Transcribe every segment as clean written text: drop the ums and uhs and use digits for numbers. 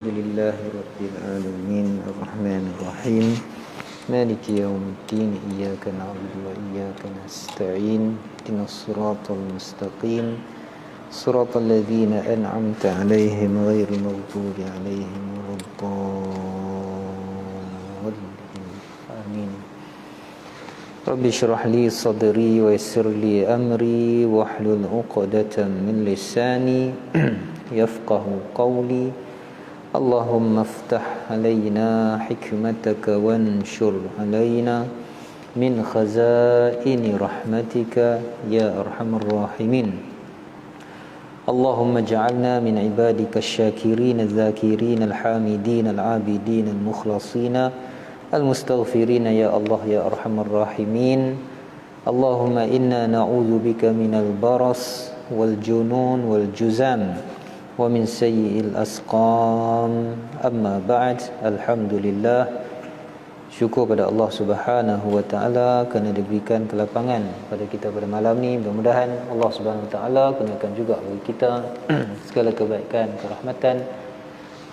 لله رب العالمين الرحمن الرحيم مالك يوم الدين إياك نعبد وإياك نستعين اهدنا الصراط المستقيم صراط الذين أنعمت عليهم غير المغضوب عليهم ولا الضالين آمين رب اشرح لي صدري ويسر لي أمري واحلل عقدة من لساني يفقه قولي اللهم افتح علينا حكمتك وانشر علينا من خزائن رحمتك يا أرحم الراحمين اللهم اجعلنا من عبادك الشاكرين الذاكرين الحامدين العابدين المخلصين المستغفرين يا الله يا أرحم الراحمين اللهم إنا نعوذ بك من البرص والجنون والجزام ومن سيء الأسقام أما بعد الحمد لله syukur pada Allah Subhanahu wa taala kerana diberikan kelapangan pada kita pada malam ni. Mudah-mudahan Allah Subhanahu wa taala kurniakan juga bagi kita segala kebaikan, kerahmatan,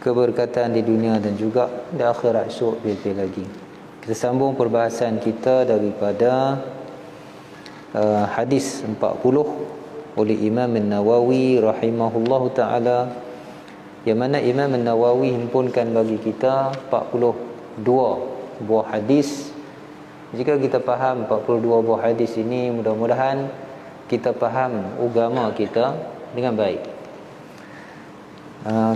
keberkatan di dunia dan juga di akhirat esok lebih lagi. Kita sambung perbahasan kita daripada hadis 40 oleh Imam An-Nawawi rahimahullahu ta'ala, yang mana Imam An-Nawawi himpunkan bagi kita 42 buah hadis. Jika kita faham 42 buah hadis ini, mudah-mudahan kita faham agama kita dengan baik.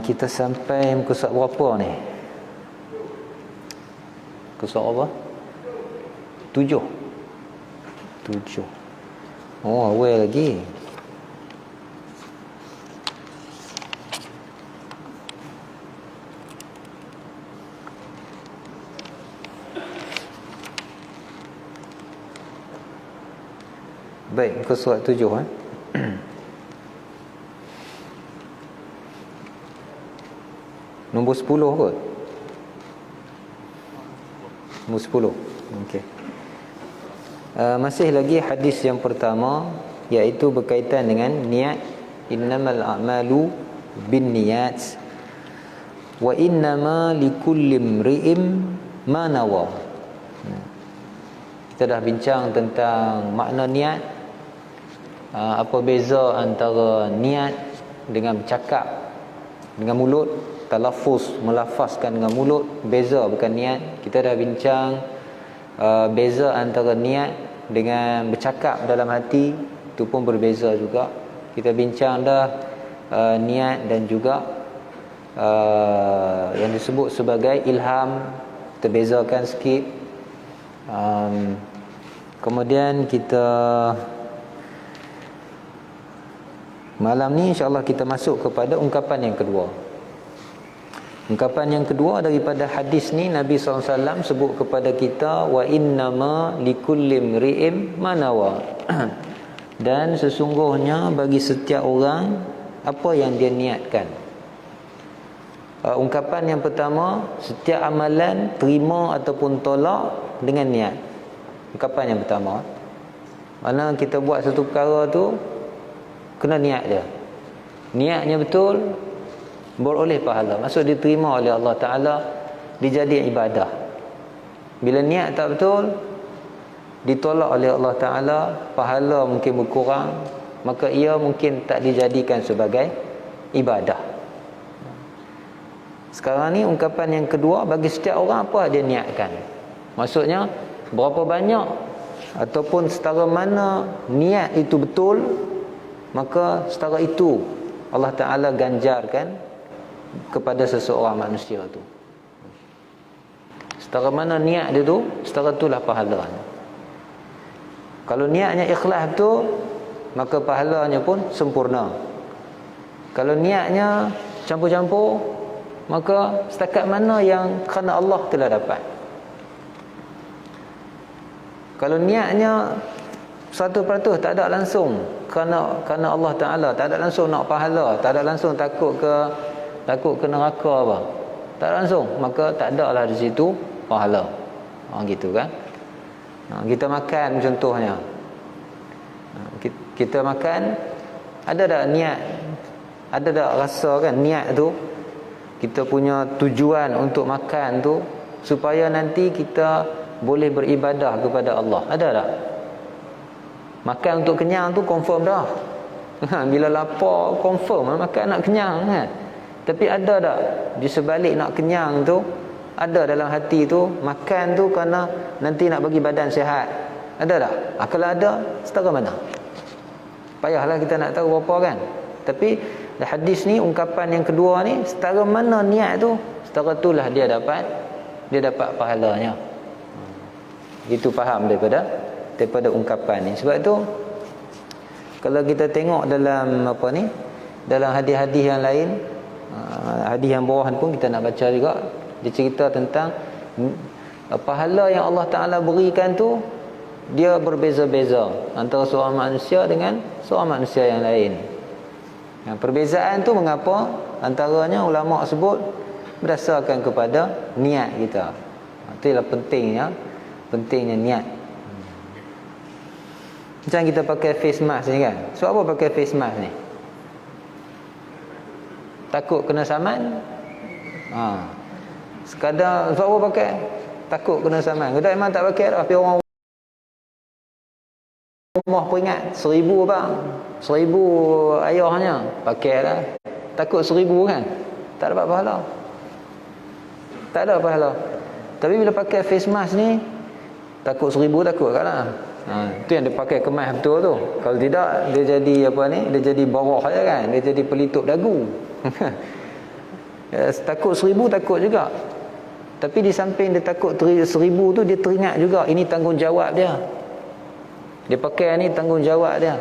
Kita sampai muka surat berapa ni? Muka surat apa? 7. Oh, awal lagi. Baik, muka surat 7 Nombor 10 kot. Nombor 10. Okey. Masih lagi hadis yang pertama, iaitu berkaitan dengan niat. Innamal a'malu binniyat wa innama likulli imri'in ma nawa. Kita dah bincang tentang makna niat. Apa beza antara niat dengan bercakap dengan mulut, talaffuz, melafazkan dengan mulut, beza bukan niat. Kita dah bincang beza antara niat dengan bercakap dalam hati, itu pun berbeza juga. Kita bincang dah niat dan juga yang disebut sebagai ilham, kita bezakan sikit. Kemudian kita malam ni insya-Allah kita masuk kepada ungkapan yang kedua. Ungkapan yang kedua daripada hadis ni, Nabi SAW sebut kepada kita, wa innama likulli imri'in ma nawa. Dan sesungguhnya bagi setiap orang apa yang dia niatkan. Ungkapan yang pertama, setiap amalan terima ataupun tolak dengan niat. Ungkapan yang pertama, mana kita buat satu perkara tu kena niat dia. Niatnya betul, beroleh pahala. Maksud diterima oleh Allah Ta'ala, dijadikan ibadah. Bila niat tak betul, ditolak oleh Allah Ta'ala, pahala mungkin berkurang, maka ia mungkin tak dijadikan sebagai ibadah. Sekarang ni ungkapan yang kedua, bagi setiap orang apa dia niatkan. Maksudnya berapa banyak ataupun setara mana niat itu betul, maka setara itu Allah Ta'ala ganjarkan kepada seseorang manusia tu. Setara mana niat dia tu, setara itulah pahala. Kalau niatnya ikhlas betul, maka pahalanya pun sempurna. Kalau niatnya campur-campur, maka setakat mana yang kerana Allah telah dapat. Kalau niatnya 100% tak ada langsung kerana Allah Ta'ala, tak ada langsung nak pahala, tak ada langsung takut ke neraka apa, tak ada langsung, maka tak ada lah di situ pahala. Gitu kan. Kita makan contohnya, kita makan, ada tak niat, ada tak rasa kan niat tu kita punya tujuan untuk makan tu supaya nanti kita boleh beribadah kepada Allah. Ada tak? Makan untuk kenyang tu confirm dah. Bila lapar confirm makan nak kenyang kan. Tapi ada tak di sebalik nak kenyang tu, ada dalam hati tu makan tu kerana nanti nak bagi badan sihat? Ada tak? Kalau ada, setara mana? Payahlah kita nak tahu berapa kan. Tapi hadis ni, ungkapan yang kedua ni, setara mana niat tu, setara itulah dia dapat pahalanya. Itu faham daripada ungkapan ni. Sebab tu kalau kita tengok dalam apa ni, dalam hadis-hadis yang lain, hadis yang bawah pun kita nak baca juga, dia cerita tentang pahala yang Allah Ta'ala berikan tu dia berbeza-beza antara seorang manusia dengan seorang manusia yang lain. Perbezaan tu mengapa? Antaranya ulama sebut berdasarkan kepada niat kita. Itulah pentingnya niat. Macam kita pakai face mask ni kan. Sebab apa pakai face mask ni? Takut kena saman? Sekadar sebab apa pakai? Takut kena saman. Kita memang tak pakai dah. Tapi orang rumah peringat 1000 bang, 1000 ayahnya pakai lah. Takut 1000 kan? Tak dapat pahala. Tak ada pahala. Tapi bila pakai face mask ni, takut 1000 takut kan lah. Itu yang dia pakai kemas betul tu. Kalau tidak dia jadi apa ni, dia jadi borah je kan, dia jadi pelitup dagu. Takut 1000 takut juga. Tapi di samping dia takut 1000 tu, dia teringat juga ini tanggungjawab dia. Dia pakai ni tanggungjawab dia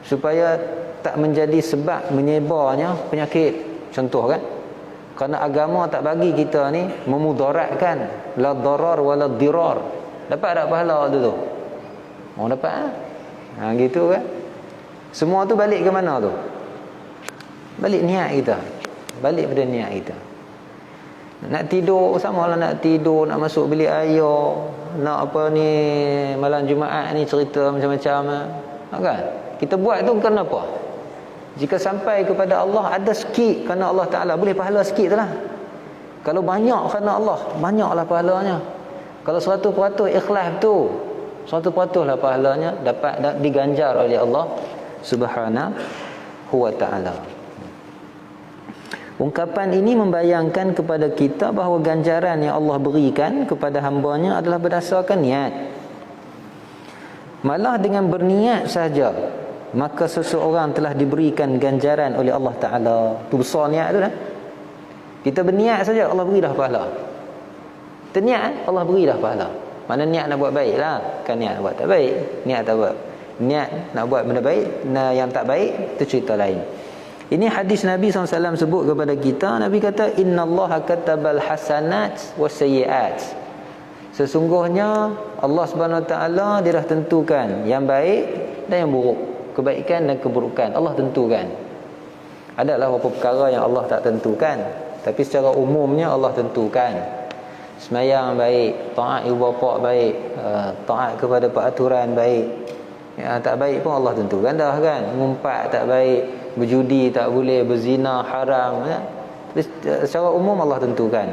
supaya tak menjadi sebab menyebarnya penyakit. Contoh kan, kerana agama tak bagi kita ni memudaratkan, la darar wala dirar. Dapat tak pahala tu? Oh dapat gitu kan. Semua tu balik ke mana tu? Balik niat kita. Balik pada niat kita. Nak tidur samalah, nak tidur, nak masuk bilik ayah, nak apa ni malam Jumaat ni cerita macam-macam kan. Kita buat tu kerana apa? Jika sampai kepada Allah ada sikit kerana Allah Ta'ala, boleh pahala sikit tu lah. Kalau banyak kerana Allah, banyaklah pahalanya. Kalau 100% ikhlas tu, 100% lah pahalanya dapat diganjar oleh Allah Subhanahu wa Ta'ala. Ungkapan ini membayangkan kepada kita bahawa ganjaran yang Allah berikan kepada hamba-Nya adalah berdasarkan niat. Malah dengan berniat saja, maka seseorang telah diberikan ganjaran oleh Allah Ta'ala. Itu besar niat tu dah. Kita berniat saja, Allah beri dah pahala. Kita niat, Allah beri dah pahala. Mana niat nak buat baik lah. Kan niat nak buat tak baik, niat tak buat. Niat nak buat benda baik, yang tak baik, itu cerita lain. Ini hadis Nabi SAW sebut kepada kita. Nabi kata, innallaha katabal hasanat wasayyiat. Sesungguhnya Allah Subhanahu Wa Taala dia dah tentukan yang baik dan yang buruk, kebaikan dan keburukan. Allah tentukan. Adalah beberapa perkara yang Allah tak tentukan, tapi secara umumnya Allah tentukan. Semayang baik, taat ibu bapa baik, taat kepada peraturan baik. Yang tak baik pun Allah tentukan dah kan. Mengumpat tak baik, berjudi tak boleh, berzina haram ya. Secara umum Allah tentukan.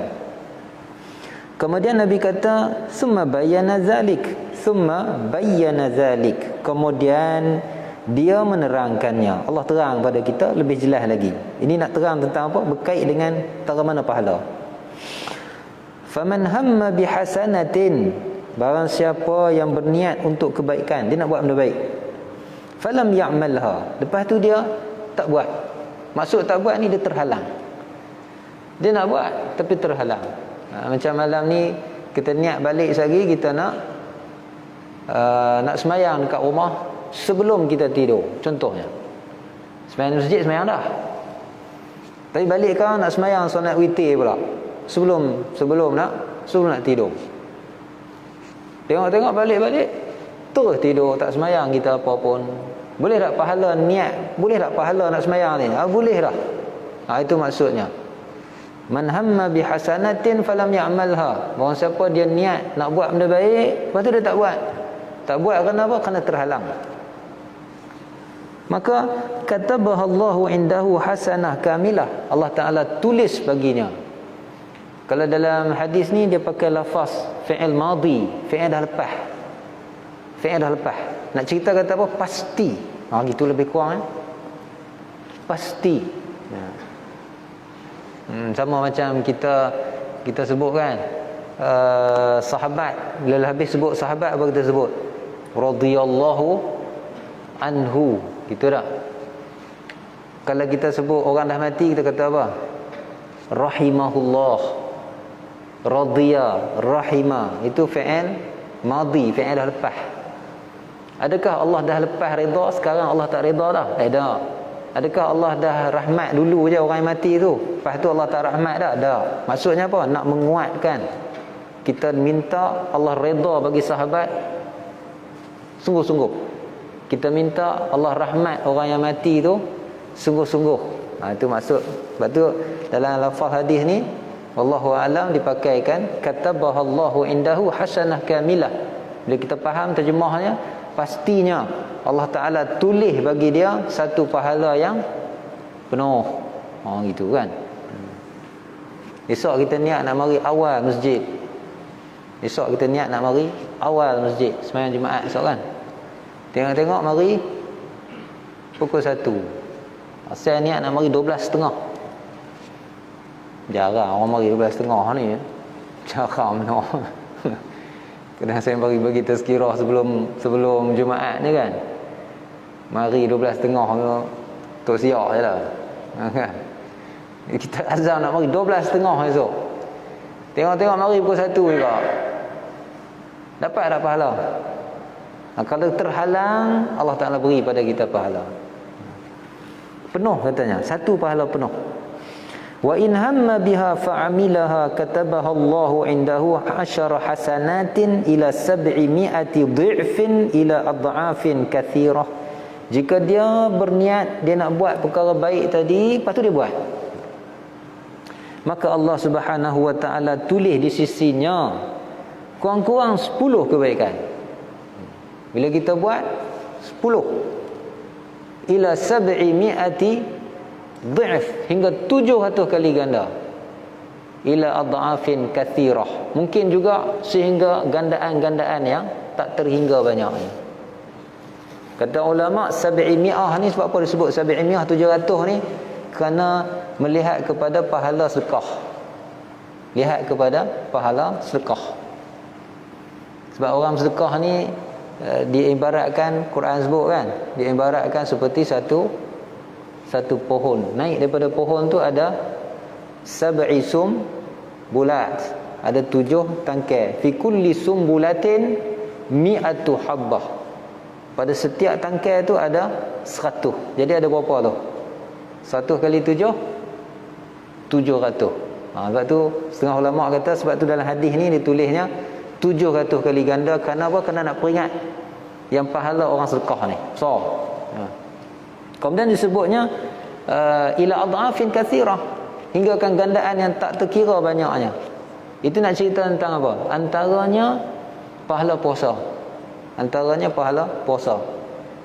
Kemudian Nabi kata summa bayyana zalik, kemudian dia menerangkannya. Allah terang pada kita lebih jelas lagi. Ini nak terang tentang apa? Berkait dengan tara mana pahala. Faman hamma bihasanatin, barang siapa yang berniat untuk kebaikan, dia nak buat benda baik, falam ya'malha, lepas tu dia tak buat. Maksud tak buat ni dia terhalang. Dia nak buat tapi terhalang. Macam malam ni kita niat balik sehari, kita nak semayang dekat rumah sebelum kita tidur. Contohnya semayang masjid, semayang dah, tapi balik kau nak semayang solat witir pula sebelum nak tidur. Tengok balik terus tidur, tak semayang kita apa pun. Boleh tak pahala niat? Boleh tak pahala nak semayang ni? Boleh dah. Itu maksudnya. Man hamma bihasanatin falam ya'malha. Barang siapa dia niat nak buat benda baik, lepas tu dia tak buat. Tak buat kerana apa? Kerana terhalang. Maka katabahallahu indahu hasanah kamilah. Allah Ta'ala tulis baginya Kalau dalam hadis ni dia pakai lafaz fi'il madhi, fi'il dah lepas. Fi'il dah lepas. Nak cerita kata apa? Pasti. Gitu lebih kurang pasti. Sama macam kita sebut kan, sahabat, bila habis sebut sahabat apa kita sebut? Radhiyallahu anhu, gitu tak? Kalau kita sebut orang dah mati, kita kata apa? Rahimahullah. Radhiya, rahimah, itu fi'il madhi, fi'il dah lepas. Adakah Allah dah lepas redha, sekarang Allah tak redha dah? Tak. Adakah Allah dah rahmat dulu je orang yang mati tu, lepas tu Allah tak rahmat dah? Tak. Maksudnya apa? Nak menguatkan. Kita minta Allah redha bagi sahabat sungguh-sungguh. Kita minta Allah rahmat orang yang mati tu sungguh-sungguh. Itu maksud. Sebab tu dalam lafaz hadis ni, wallahu a'lam, dipakaikan katabahallahu indahu hasanah kamilah. Bila kita faham terjemahnya, pastinya Allah Ta'ala tulis bagi dia satu pahala yang penuh. Gitu kan. Esok kita niat nak mari awal masjid. Esok kita niat nak mari awal masjid sembahyang Jumaat esok kan. Tengok-tengok mari pukul 1. Saya niat nak mari 12.30. Jarang orang mari 12.30 ni. Jarang benar. Kadang saya bagi tazkirah sebelum Jumaat ni kan. Mari 12.30 untuk siap je lah. Kan? Kita azam nak mari 12.30 esok. Tengok-tengok mari pukul 1 juga. Dapat tak pahala? Kalau terhalang, Allah Ta'ala beri pada kita pahala. Penuh katanya. Satu pahala penuh. Wa in hamma biha fa'amilaha katabaha Allahu indahu 10 hasanatin ila 700 dhi'fin ila adha'afin kathirah. Jika dia berniat dia nak buat perkara baik tadi, lepas tu dia buat, maka Allah Subhanahu wa taala tulis di sisinya kurang-kurang 10 kebaikan. Bila kita buat 10 ila 700 dhi'f, hingga 700 kali ganda, ila adha'afin kathirah, mungkin juga sehingga gandaan-gandaan yang tak terhingga banyaknya. Kata ulama 700 ni, sebab apa disebut 700 700 ni? Kerana melihat kepada pahala sedekah. Lihat kepada pahala sedekah. Sebab orang sedekah ni diibaratkan, Quran sebut kan, diibaratkan seperti satu pohon. Naik daripada pohon tu ada 7 sumbulat, ada 7 tangkai. Fi kulli sumbulatin 100 habbah. Pada setiap tangkai tu ada 100. Jadi ada berapa tu? 1 kali 7 700. Sebab tu setengah ulama kata, sebab tu dalam hadis ni ditulisnya 700 kali ganda. Kerana apa? Kerana nak peringat yang pahala orang sedekah ni. Kemudian disebutnya ila adhafin kathirah, hingga kan gandaan yang tak terkira banyaknya. Itu nak cerita tentang apa? Antaranya pahala puasa. Antaranya pahala puasa.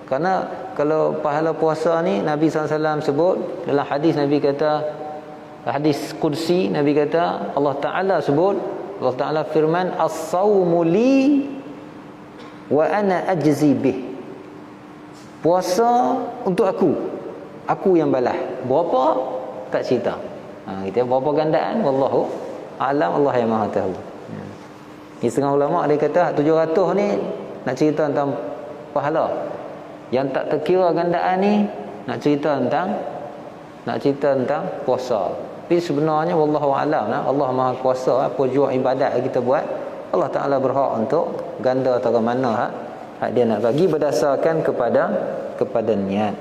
Kerana kalau pahala puasa ni, Nabi SAW sebut dalam hadis, Nabi kata, hadis qudsi, Nabi kata, Allah Ta'ala sebut, Allah Ta'ala firman, as-sawmu li wa ana ajzi bih. Puasa untuk aku yang balas. Berapa? Tak cerita. Kita berapa gandaan? Wallahu a'lam, Allah yang maha tahu. Ni setengah ulama dia kata 700 ni nak cerita tentang pahala. Yang tak terkira gandaan ni nak cerita tentang puasa. Tapi sebenarnya wallahu a'lam, Allah maha kuasa. Apa jua ibadat kita buat, Allah Ta'ala berhak untuk ganda atau mana hak dia nak bagi berdasarkan kepada niat.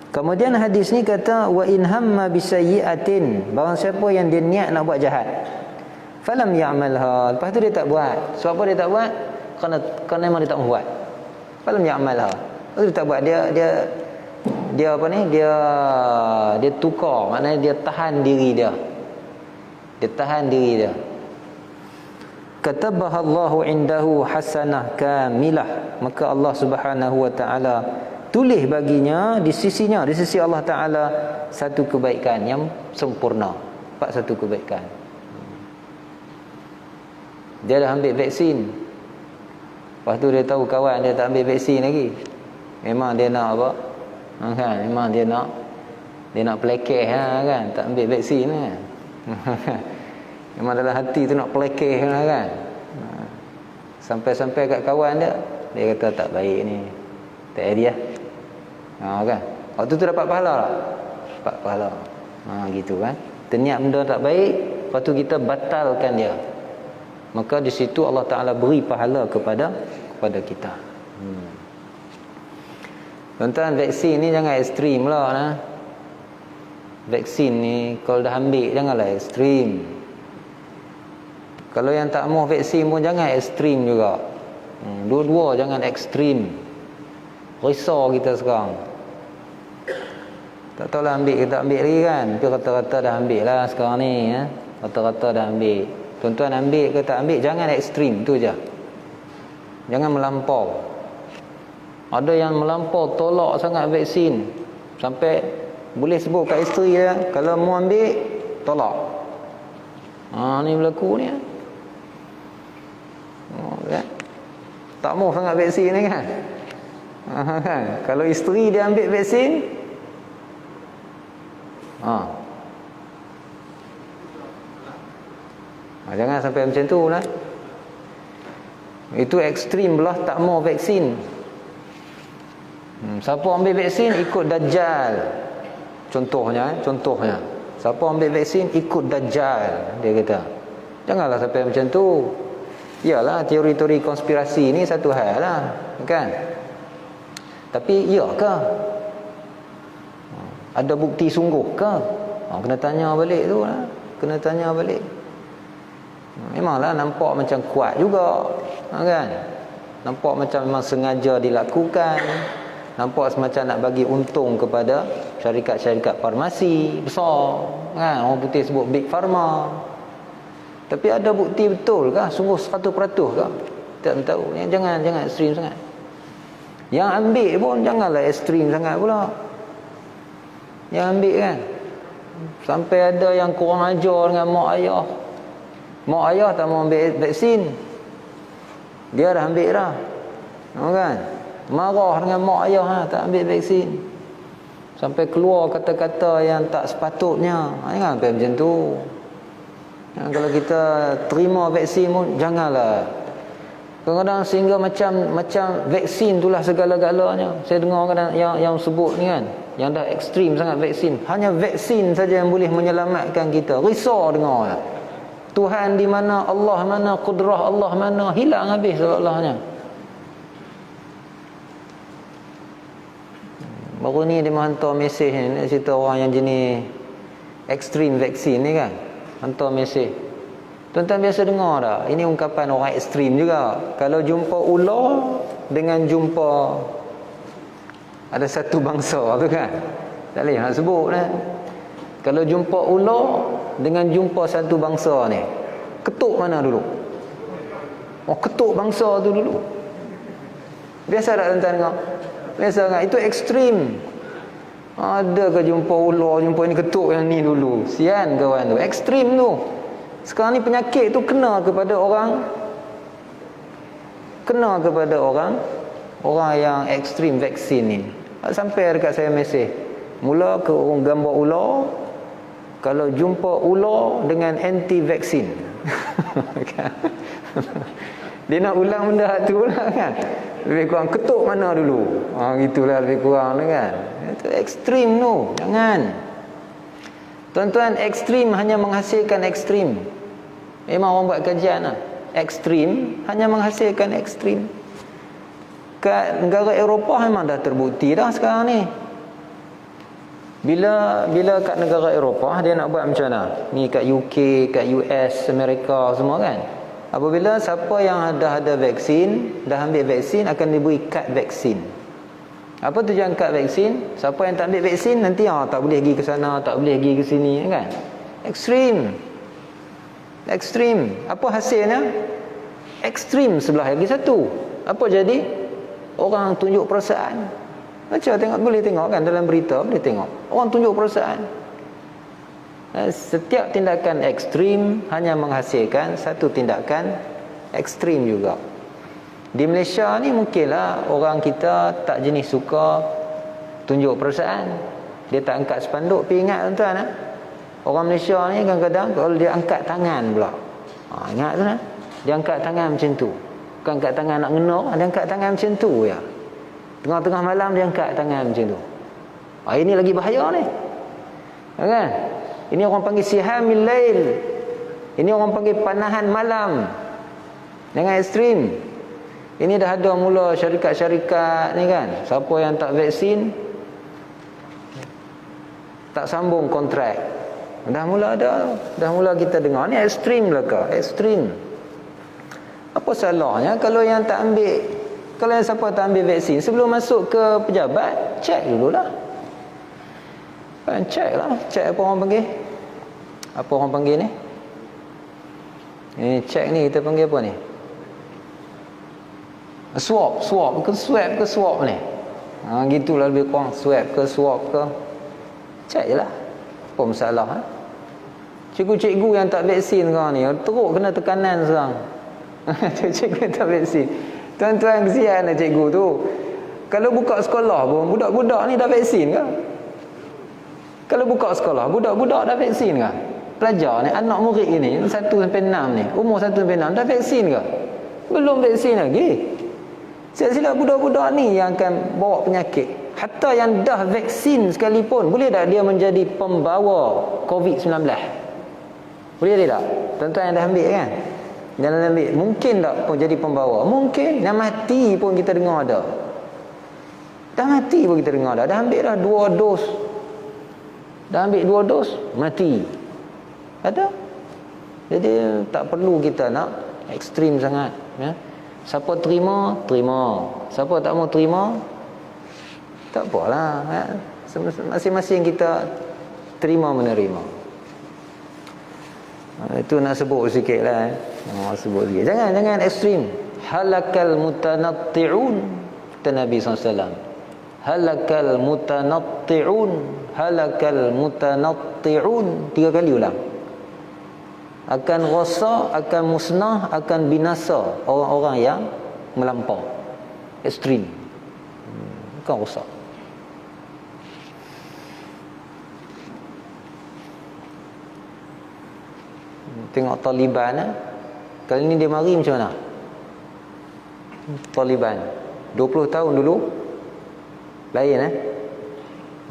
Kemudian hadis ni kata, wa in hamma bisayyi'atin, barang siapa yang dia niat nak buat jahat, falam ya'malha, lepas tu dia tak buat. Sebab apa dia tak buat? Kerana memang dia tak buat. Falam ya'malha, lepas tu dia tak buat. Dia apa ni? Dia tukar, maknanya dia tahan diri dia. Dia tahan diri dia. Katabahallahu indahu hasanah kamilah, maka Allah Subhanahu wa taala tulis baginya di sisinya, di sisi Allah Ta'ala satu kebaikan yang sempurna. Satu kebaikan. Dia dah ambil vaksin, lepas tu dia tahu kawan dia tak ambil vaksin lagi. Memang dia nak apa? Kan? Memang dia nak pelekeh kan? Tak ambil vaksin kan? Memang dalam hati tu nak pelekeh kan? Sampai-sampai kat kawan dia kata tak baik ni, tak hadiah. Kan? Waktu tu dapat pahala tak? Dapat pahala. Gitu kan? Terniat benda tak baik, lepas tu kita batalkan dia. Maka di situ Allah Ta'ala beri pahala kepada kita. Tuan-tuan, vaksin ni jangan ekstrim lah nah. Vaksin ni kalau dah ambil janganlah ekstrim. Kalau yang tak mahu vaksin pun jangan ekstrim juga. Dua-dua jangan ekstrim. Risau kita sekarang. Tak tahulah ambil ke tak ambil lagi kan. Tapi rata-rata dah ambil lah sekarang ni. Rata-rata dah ambil. Tuan-tuan ambil ke tak ambil, jangan ekstrim, tu je. Jangan melampau. Ada yang melampau, tolak sangat vaksin. Sampai boleh sebut kat isteri dia, kalau mau ambil, tolak. Ni berlaku ni. Kan? Tak mau sangat vaksin ni kan? Kan? Kalau isteri dia ambil vaksin, jangan sampai macam tu lah. Itu ekstrim belah tak mau vaksin. Siapa ambil vaksin ikut Dajjal. Contohnya. Siapa ambil vaksin ikut Dajjal, dia kata. Janganlah sampai macam tu. Yalah, teori-teori konspirasi ni satu hal lah, kan? Tapi iyakah? Ada bukti sungguh ke? Kena tanya balik tu lah. Kena tanya balik. Memanglah nampak macam kuat juga, kan? Nampak macam memang sengaja dilakukan. Nampak semacam nak bagi untung kepada syarikat-syarikat farmasi besar, kan? Orang putih sebut Big Pharma. Tapi ada bukti betul kah? Sungguh 100% kah? Tak tahu. Jangan ekstrim sangat. Yang ambil pun janganlah ekstrim sangat pula. Yang ambil kan, sampai ada yang kurang ajar dengan mak ayah. Mak ayah tak mau ambil vaksin, dia dah ambil dah, kan? Marah dengan mak ayah tak ambil vaksin, sampai keluar kata-kata yang tak sepatutnya. Jangan sampai macam tu. Kalau kita terima vaksin pun janganlah. Kadang-kadang sehingga macam vaksin itulah segala-galanya. Saya dengar kadang yang sebut ni kan, yang dah ekstrim sangat vaksin. Hanya vaksin saja yang boleh menyelamatkan kita. Risau dengar. Tuhan di mana, Allah mana, kudrah Allah mana, hilang habis seolah-olahnya. Baru ni dia hantar mesej ni, nak cerita orang yang jenis ekstrim vaksin ni kan, hantar mesej. Tuan-tuan biasa dengar tak? Ini ungkapan orang ekstrim juga. Kalau jumpa ular dengan jumpa ada satu bangsa tu kan, tak boleh nak sebut lah. Kalau jumpa ular dengan jumpa satu bangsa ni, ketuk mana dulu? Ketuk bangsa tu dulu. Biasa tak tuan-tuan dengar? Biasa kan? Itu ekstrim. Ada ke jumpa ular, jumpa ni ketuk yang ni dulu? Sian kawan tu. Ekstrim tu. Sekarang ni penyakit tu kena kepada orang yang ekstrim vaksin ni. Sampai dekat saya mesej, mula ke orang gambar ular, kalau jumpa ular dengan anti vaksin. Dia nak ulang benda tu lah kan. Lebih kurang ketuk mana dulu. Gitulah lebih kurang kan. Itu ekstrim tu. Jangan. Tuan-tuan, ekstrim hanya menghasilkan ekstrim. Memang orang buat kajian lah. Ekstrim hanya menghasilkan ekstrim. Kat negara Eropah memang dah terbukti dah sekarang ni. Bila kat negara Eropah dia nak buat macam mana? Ni kat UK, kat US, Amerika semua kan. Apabila siapa yang dah ada vaksin, dah ambil vaksin, akan diberi kad vaksin. Apa tujuan kad vaksin? Siapa yang tak ambil vaksin nanti tak boleh pergi ke sana, tak boleh pergi ke sini kan. Ekstrim. Apa hasilnya? Ekstrim sebelah lagi satu. Apa jadi? Orang tunjuk perasaan. Baca tengok, boleh tengok kan dalam berita, boleh tengok. Orang tunjuk perasaan. Setiap tindakan ekstrim hanya menghasilkan satu tindakan ekstrim juga. Di Malaysia ni mungkinlah orang kita tak jenis suka tunjuk perasaan. Dia tak angkat spanduk. Tapi ingat tuan-tuan, orang Malaysia ni kadang-kadang kalau dia angkat tangan pula. Ingat tuan, dia angkat tangan macam tu. Bukan angkat tangan nak ngenok, dia angkat tangan macam tu ya. Tengah-tengah malam dia angkat tangan macam tu. Ini lagi bahaya ni. Kan? Ini orang panggil sihamil lail. Ini orang panggil panahan malam. Jangan ekstrim. Ini dah ada mula syarikat-syarikat ni kan. Siapa yang tak vaksin tak sambung kontrak. Dah mula ada. Dah mula kita dengar ni ekstrim belaka. Ekstrim. Apa salahnya kalau yang tak ambil, kalau yang siapa tak ambil vaksin sebelum masuk ke pejabat, cek dululah. Kan cek lah. Cek apa orang panggil? Apa orang panggil ni? Ini cek ni kita panggil apa ni? Swab ke swab ni? Gitulah lebih kurang. Swab ke. Cek je lah. Apa masalah Cikgu-cikgu yang tak vaksin sekarang ni teruk kena tekanan sekarang. Cikgu tak vaksin. Tuan-tuan kesian lah cikgu tu. Kalau buka sekolah pun budak-budak ni dah vaksin ke? Kalau buka sekolah budak-budak dah vaksin ke? Pelajar ni, anak murid ni 1 sampai 6 ni, umur 1 sampai 6 dah vaksin ke? Belum vaksin lagi. Sila-sila budak-budak ni yang akan bawa penyakit. Hatta yang dah vaksin sekalipun, boleh tak dia menjadi pembawa COVID-19? Boleh tak? Tuan-tuan yang dah ambil kan? Yang dah ambil, mungkin tak pun jadi pembawa? Mungkin. Dah mati pun kita dengar ada. Dah mati pun kita dengar ada. Dah ambil dah 2 dos. Dah ambil 2 dos, mati. Ada. Jadi tak perlu kita nak ekstrim sangat ya. Siapa terima, terima. Siapa tak mau terima, tak apalah ya. Masing-masing kita terima menerima. Itu nak sebut sikit lah sebut sikit. Jangan ekstrim. Halakal mutanatti'un, kata Nabi SAW. Halakal mutanatti'un, halakal mutanatti'un. 3 kali ulang. Akan rosak, akan musnah, akan binasa orang-orang yang melampau, ekstrim. Bukan rosak. Tengok Taliban kali ni dia mari macam mana? Taliban 20 tahun dulu lain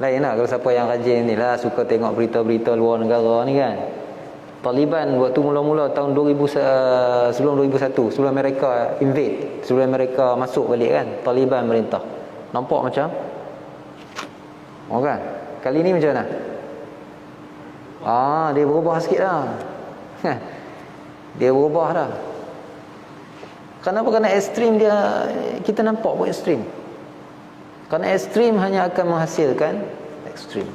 lain lah. Kalau siapa yang rajin ni lah, suka tengok berita-berita luar negara ni kan, Taliban waktu mula-mula tahun 2000, sebelum 2001, sebelum Amerika invade, sebelum Amerika masuk balik kan, Taliban merintah. Nampak macam kan? Kali ni macam mana? Dia berubah sikit dah. Dia berubah dah. Kenapa? Kerana ekstrim dia, kita nampak pun ekstrim. Kerana ekstrim hanya akan menghasilkan ekstrim.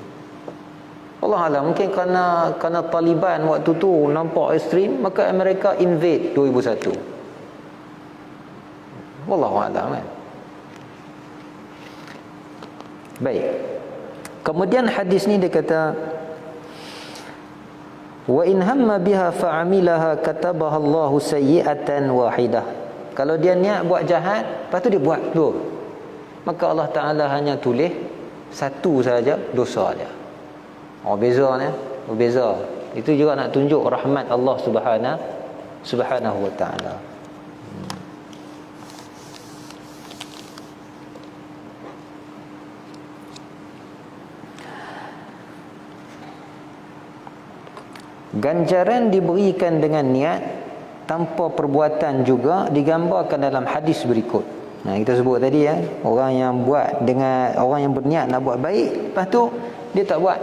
Allah Alam, mungkin kerana Taliban waktu tu nampak ekstrim, maka Amerika invade 2001. Wallahu a'lam kan. Baik. Kemudian hadis ni dia kata, wa in hamma biha fa'amilaha katabaha Allahu sayyi'atan wahidah. Kalau dia niat buat jahat, lepas tu dia buat tu, maka Allah Ta'ala hanya tulis satu saja dosa dia. Beza ni, berbeza. Itu juga nak tunjuk rahmat Allah Subhanahu wa Ta'ala. Ganjaran diberikan dengan niat tanpa perbuatan juga digambarkan dalam hadis berikut. Kita sebut tadi orang yang berniat nak buat baik, lepas tu dia tak buat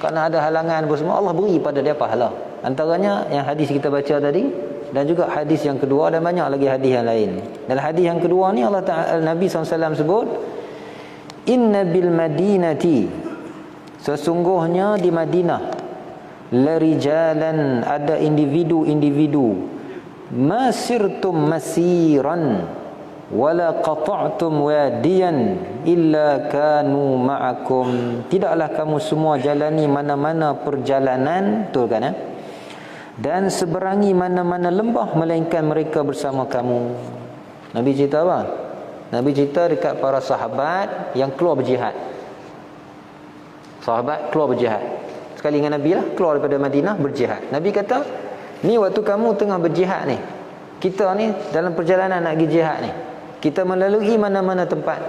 kerana ada halangan apa semua, Allah beri pada dia pahala. Antaranya yang hadis kita baca tadi, dan juga hadis yang kedua, dan banyak lagi hadis yang lain. Dalam hadis yang kedua ni Allah Ta'ala, Nabi SAW sebut, inna bil madinati, sesungguhnya di Madinah, larijalan, ada individu-individu, masirtum masiran, wala qata'tum wadiyan illa kanu ma'akum, tidaklah kamu semua jalani mana-mana perjalanan, betul kan? Dan seberangi mana-mana lembah melainkan mereka bersama kamu. Nabi cerita apa? Nabi cerita dekat para sahabat yang keluar berjihad. Sahabat keluar berjihad sekali dengan Nabi lah, keluar daripada Madinah berjihad. Nabi kata, ni waktu kamu tengah berjihad ni, kita ni dalam perjalanan nak pergi jihad ni, kita melalui mana-mana tempat,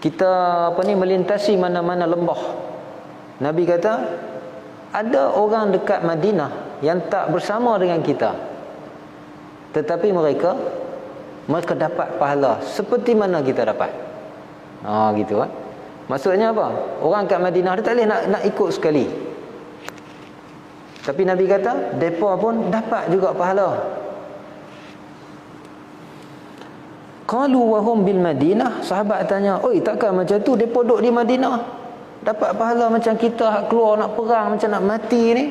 kita melintasi mana-mana lembah. Nabi kata, ada orang dekat Madinah yang tak bersama dengan kita, tetapi mereka dapat pahala seperti mana kita dapat. Gitu kan. Maksudnya apa? Orang kat Madinah dia tak boleh nak ikut sekali, tapi Nabi kata depa pun dapat juga pahala. Qalu wa hum bil Madinah, sahabat tanya, oi takkan macam tu depa duduk di Madinah dapat pahala macam kita hak keluar nak perang macam nak mati ni,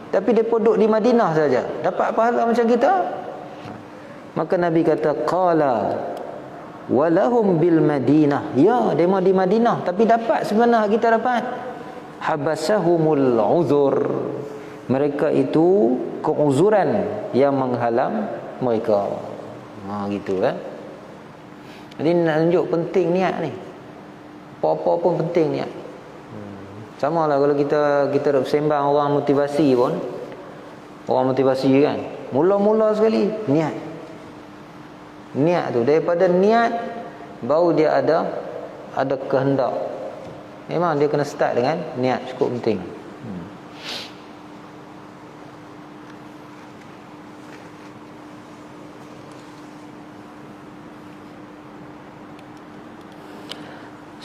tapi depa duduk di Madinah saja dapat pahala macam kita? Maka Nabi kata, qala walahum bil Madinah, ya demo di Madinah tapi dapat sebenarnya kita dapat. Habasahumul uzur, mereka itu keuzuran yang menghalang mereka. Gitu kan. Jadi nak tunjuk penting niat ni. Apa-apa pun penting niat. Sama lah kalau kita bersembang orang motivasi pun, orang motivasi kan, mula-mula sekali niat tu, daripada niat baru dia ada kehendak. Memang dia kena start dengan niat, cukup penting.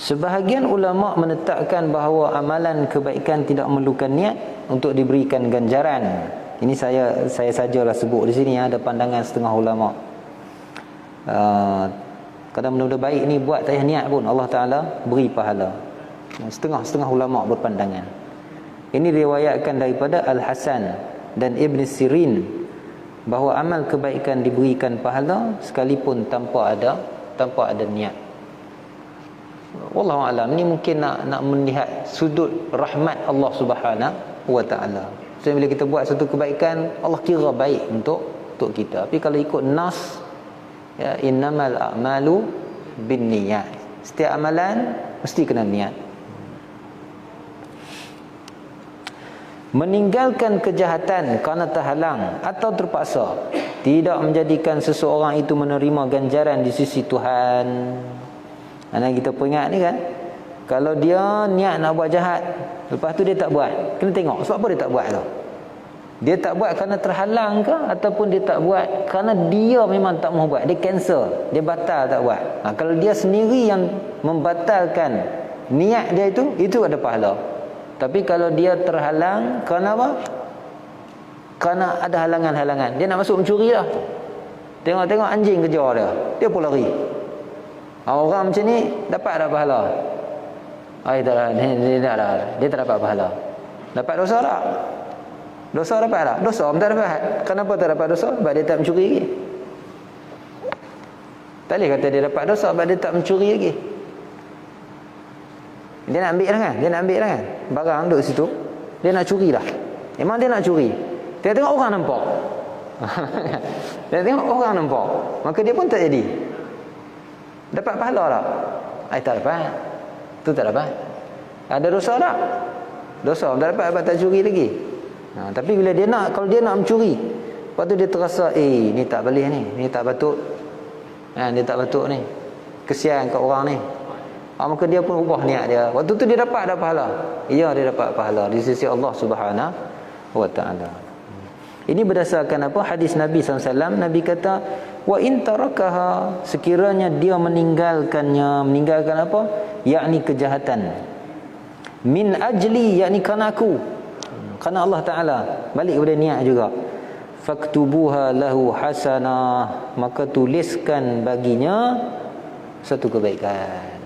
Sebahagian ulama menetapkan bahawa amalan kebaikan tidak memerlukan niat untuk diberikan ganjaran. Ini saya sajalah sebut di sini, ada pandangan setengah ulama. Kadang benda-benda baik ni buat tak payah niat pun Allah Ta'ala beri pahala. Setengah ulama berpandangan. Ini riwayatkan daripada Al-Hasan dan Ibn Sirin bahawa amal kebaikan diberikan pahala sekalipun tanpa ada niat. Wallahu a'lam. Ni mungkin nak melihat sudut rahmat Allah Subhanahu wa taala. So bila kita buat satu kebaikan, Allah kira baik untuk kita. Tapi kalau ikut nas, ya, innamal a'malu binniyat, setiap amalan mesti kena niat. Meninggalkan kejahatan kerana terhalang atau terpaksa tidak menjadikan seseorang itu menerima ganjaran di sisi Tuhan. Dan kita peringat ni kan, kalau dia niat nak buat jahat, lepas tu dia tak buat, kena tengok sebab apa dia tak buat tu. Dia tak buat kerana terhalang ke, ataupun dia tak buat kerana dia memang tak mahu buat, dia cancel, dia batal tak buat. Kalau dia sendiri yang membatalkan niat dia itu ada pahala. Tapi kalau dia terhalang kerana apa? Kerana ada halangan-halangan. Dia nak masuk mencuri lah, tengok-tengok anjing kejar dia pun lari. Orang macam ni dapat tak pahala? Dia tak dapat pahala. Dapat dosa tak? Dosa dapat tak? Dosa tak dapat. Kenapa tak dapat dosa? Sebab dia tak mencuri lagi. Tak boleh kata dia dapat dosa sebab dia tak mencuri lagi. Dia nak ambil lah kan? Barang duduk situ, dia nak curi lah. Memang dia nak curi. Tengok orang nampak. Dia tengok orang nampak, maka dia pun tak jadi. Dapat pahala tak? Tak dapat. Tu tak dapat. Ada dosa tak? Dosa tak dapat, tak curi lagi. Tapi bila kalau dia nak mencuri, lepas tu dia terasa, ni tak boleh ni tak patut. Dia tak patut ni. Kesian kat orang ni. Maka dia pun ubah niat dia. Waktu tu dia dapat pahala. Ya, dia dapat pahala di sisi Allah Subhanahu wa taala. Ini berdasarkan apa? Hadis Nabi SAW. Nabi kata, wa in tarakaha, sekiranya dia meninggalkan apa? Yakni kejahatan. Min ajli, yakni kerana aku, kerana Allah Ta'ala, balik kepada niat juga. Faktubuha lahu hasanah, maka tuliskan baginya satu kebaikan.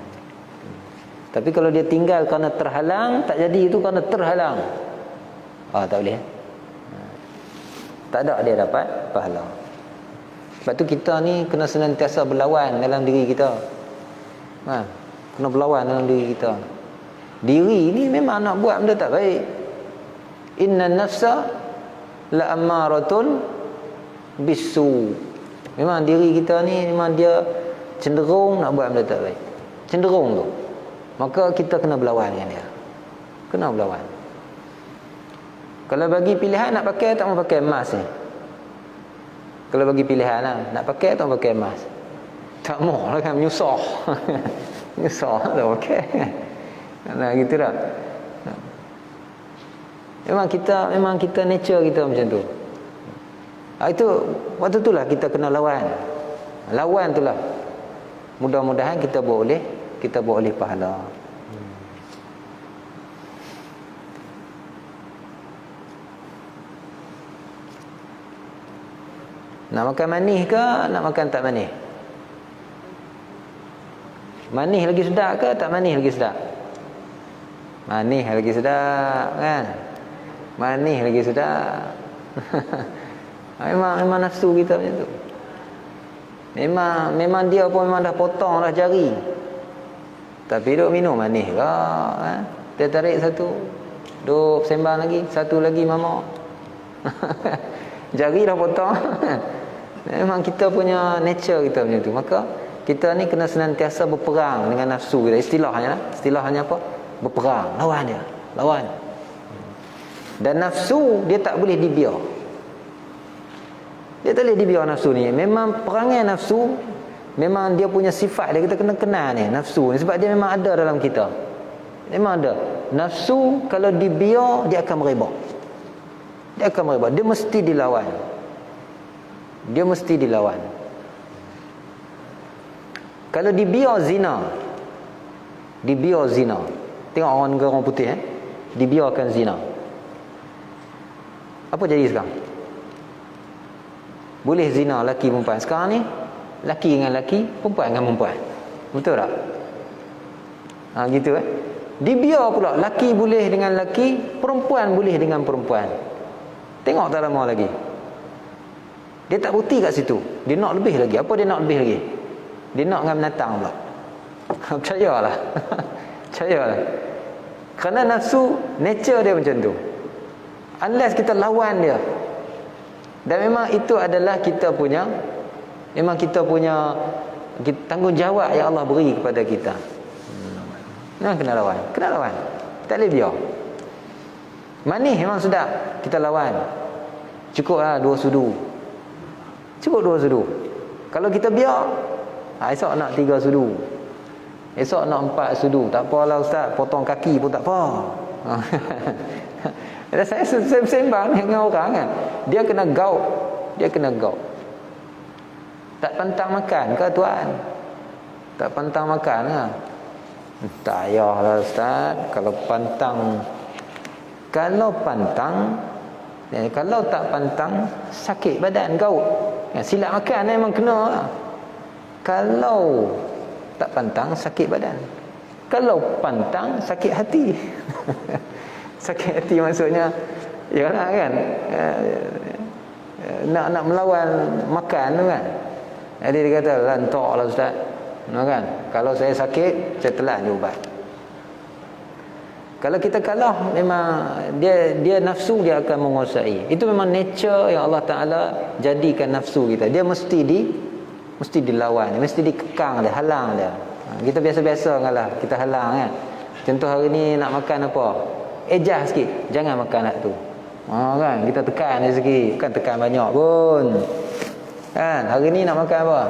Tapi kalau dia tinggal kerana terhalang, tak jadi itu kerana terhalang, tak boleh. Tak ada dia dapat pahala. Sebab tu kita ni kena senantiasa berlawan dalam diri kita. Kena berlawan dalam diri kita. Diri ni memang nak buat benda tak baik. Inna nafsa la ammaratun bisu. Memang diri kita ni memang dia cenderung nak buat benda tak baik. Cenderung tu. Maka kita kena berlawan dengan dia. Kena berlawan. Kalau bagi pilihan nak pakai tak mau pakai emas ni. Kalau bagi pilihan lah, nak pakai atau pakai emas? Tak mau lah kan, menyusah. Menyusah tak pakai. Nah gitu dah. Memang kita nature kita macam tu. Itu waktu itulah kita kena lawan. Lawan itulah. Mudah-mudahan kita boleh pahala. Nak makan manis ke nak makan tak manis? Manis lagi sedap ke tak manis lagi sedap? Manis lagi sedap kan? Manis lagi sedap. memang nafsu kita macam tu. Memang dia pun memang dah potong dah jari. Tapi duk minum manis ke kan? Dia tarik satu, duk sembang lagi, satu lagi mama. Jari dah potong. Memang kita punya nature kita macam tu. Maka kita ni kena senantiasa berperang dengan nafsu kita. Istilahnya apa? Berperang, lawan dia, lawan. Dan nafsu dia tak boleh dibiar. Dia tak boleh dibiar nafsu ni. Memang perangai nafsu, memang dia punya sifat dia, kita kena kenal ni nafsu ni, sebab dia memang ada dalam kita. Memang ada. Nafsu kalau dibiar dia akan merebak. Dia akan merebak. Dia mesti dilawan. Dia mesti dilawan. Kalau dibiar zina, dibiar zina. Tengok orang negara orang putih dibiarkan zina. Apa jadi sekarang? Boleh zina laki perempuan. Sekarang ni laki dengan laki, perempuan dengan perempuan. Betul tak? Gitu Dibiar pula, laki boleh dengan laki, perempuan boleh dengan perempuan. Tengok tak lama lagi. Dia tak berhenti kat situ. Dia nak lebih lagi. Apa dia nak lebih lagi? Dia nak dengan binatang pula. Percayalah. Percayalah. Kerana nafsu, nature dia macam tu. Unless kita lawan dia. Dan memang itu adalah kita punya, memang kita punya tanggungjawab yang Allah beri kepada kita. Memang kena lawan. Kena lawan. Tak boleh biar. Manis memang sedap, kita lawan. Cukuplah 2 sudu. Cukup 2 sudu. Kalau kita biar, esok nak 3 sudu. Esok nak 4 sudu. Tak apalah ustaz, potong kaki pun tak apa. Saya sembang dengan orang kan. Dia kena gaut. Dia kena gaut. Tak pantang makan ke tuan? Tak pantang makan ke? Tak payahlah ustaz. Kalau pantang, kalau tak pantang, sakit badan, gaut. Silap makan memang kena lah. Kalau tak pantang, sakit badan. Kalau pantang, sakit hati. Sakit hati maksudnya, yalah kan, nak melawan makan tu kan. Jadi dia kata, lantak lah ustaz, kan? Kalau saya sakit, saya telan je ubat. Kalau kita kalah, memang dia nafsu dia akan menguasai. Itu memang nature yang Allah Ta'ala jadikan nafsu kita. Dia mesti dilawan, mesti dikekang dia, halang dia. Kita biasa-biasa ngalah, kita halang kan. Contoh hari ni nak makan apa? Ejah sikit, jangan makan nak tu. Kan, kita tekan dia sikit, bukan tekan banyak pun. Kan, hari ni nak makan apa?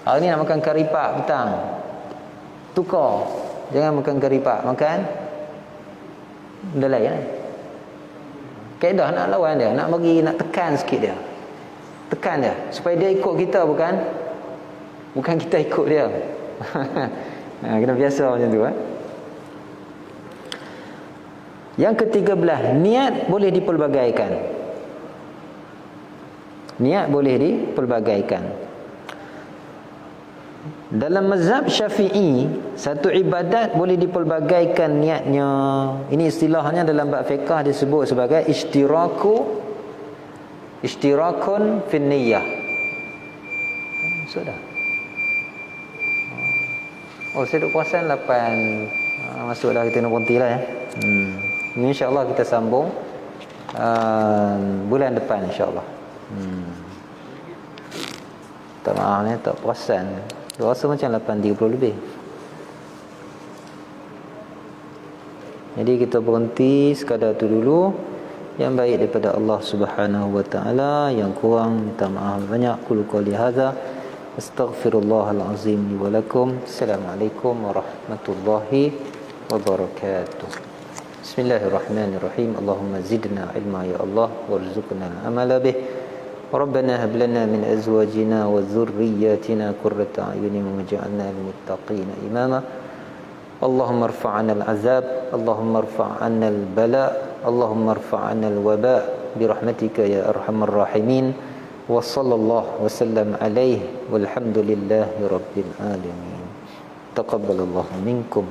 Hari ni nak makan kari pak petang. Tukar. Jangan makan kari pak, makan benda lain kan? Kaedah nak lawan dia, nak tekan sikit dia. Tekan dia supaya dia ikut kita, bukan kita ikut dia. Kena biasa macam tu Yang ke-13, niat boleh dipelbagaikan. Niat boleh dipelbagaikan. Dalam mazhab Syafi'i, satu ibadat boleh dipelbagaikan niatnya. Ini istilahnya dalam bab fiqh disebut sebagai ishtirakun fin niyyah. Masuk dah. Oh, saya duk perasan 8. Masuk dah, kita nak berhenti lah ya. Ini insya-Allah kita sambung bulan depan insya-Allah. Tak maaf ni, tak perasan. Rasa macam 8.30 lebih. Jadi kita berhenti sekadar tu dulu. Yang baik daripada Allah Subhanahu wa taala, yang kurang minta maaf banyak. Qul qouli hadza astaghfirullahal azim li wa lakum. Assalamualaikum warahmatullahi wabarakatuh. Bismillahirrahmanirrahim. Allahumma zidna ilma ya Allah warzuqna amala bih. Rabbana hab lana min azwajina wa dhurriyyatina qurrata a'yunin waj'alna lil muttaqina imama. Allahumma irfa'na al-'azab, Allahumma irfa'na al-bala, Allahumma irfa'na al-waba bi rahmatika ya arhamar rahimin. Wa sallallahu wa sallam alaihi walhamdulillahi rabbil alamin. Taqabbalallahu minkum.